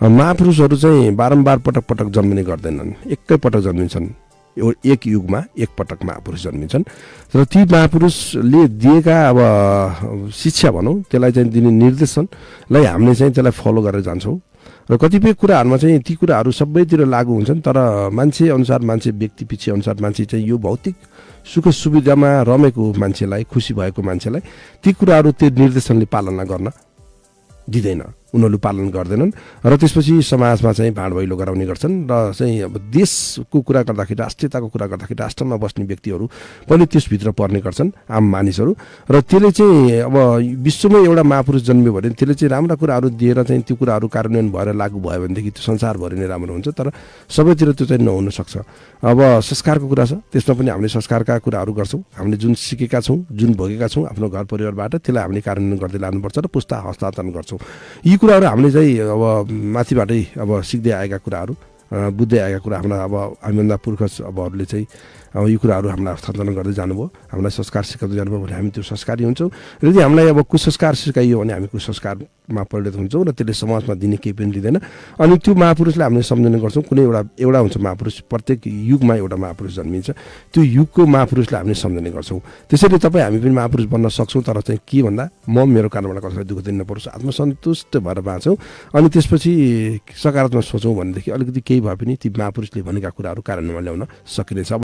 महापुरुषहरू चाहिँ बारम्बार पटक पटक जन्मिने गर्दैनन्, एकै पटक जन्मिन्छन्। एक युगमा एक पटक महापुरुष जन्मिन्छन् र ती महापुरुषले दिएका अब शिक्षा भनौँ त्यसलाई चाहिँ दिने निर्देशनलाई हामीले चाहिँ त्यसलाई फलो गरेर जान्छौँ र कतिपय कुराहरूमा चाहिँ ती कुराहरू सबैतिर लागू हुन्छन्। तर मान्छे अनुसार, मान्छे व्यक्ति पछि अनुसार मान्छे चाहिँ यो भौतिक सुख सुविधामा रमेको मान्छेलाई, खुसी भएको मान्छेलाई ती कुराहरू त्यो निर्देशनले पालना गर्न दिँदैन, उनीहरू पालन गर्दैनन् र त्यसपछि समाजमा चाहिँ भाँडभैलो गराउने गर्छन् र चाहिँ अब देशको कुरा गर्दाखेरि, राष्ट्रियताको कुरा गर्दाखेरि राष्ट्रमा बस्ने व्यक्तिहरू पनि त्यसभित्र पर्ने गर्छन्, आम मानिसहरू। र त्यसले चाहिँ अब विश्वमै एउटा महापुरुष जन्मियो भने त्यसले चाहिँ राम्रा कुराहरू दिएर चाहिँ त्यो कुराहरू कार्यान्वयन भएर लागू भयो भनेदेखि त्यो संसारभरि नै राम्रो हुन्छ। तर सबैतिर त्यो चाहिँ नहुन सक्छ। अब संस्कारको कुरा छ, त्यसमा पनि हामीले संस्कारका कुराहरू गर्छौँ। हामीले जुन सिकेका छौँ, जुन भोगेका छौँ आफ्नो घर परिवारबाट, त्यसलाई हामीले कार्यान्वयन गर्दै लानुपर्छ र पुस्ता हस्तान्तरण गर्छौँ। यी कुराहरू हामीले चाहिँ अब माथिबाटै अब सिक्दै आएका कुराहरू, बुझ्दै आएका कुरा हाम्रा अब हामीभन्दा पुर्खज अबहरूले चाहिँ अब यी कुराहरू हामीलाई हस्तान्तरण गर्दै जानुभयो, हामीलाई संस्कार सिकाउँदै जानुभयो भने हामी त्यो संस्कारी हुन्छौँ। र यदि हामीलाई अब कुसंस्कार सिकाइयो भने हामी कुसंस्कारमा परिणत हुन्छौँ र त्यसले समाजमा दिने केही पनि दिँदैन। अनि त्यो महापुरुषलाई हामीले सम्झने गर्छौँ। कुनै एउटा हुन्छ महापुरुष, प्रत्येक युगमा एउटा महापुरुष जन्मिन्छ, त्यो युगको महापुरुषलाई हामीले सम्झने गर्छौँ। त्यसैले तपाईँ हामी पनि महापुरुष बन्न सक्छौँ। तर चाहिँ के भन्दा म मेरो कारणबाट कसैलाई दुःख दिन नपरोस्, आत्मसन्तुष्ट भएर बाँचौँ। अनि त्यसपछि सकारात्मक सोचौँ भनेदेखि अलिकति केही भए पनि ती महापुरुषले भनेका कुराहरू कार्यान्वयनमा ल्याउन सकिनेछ।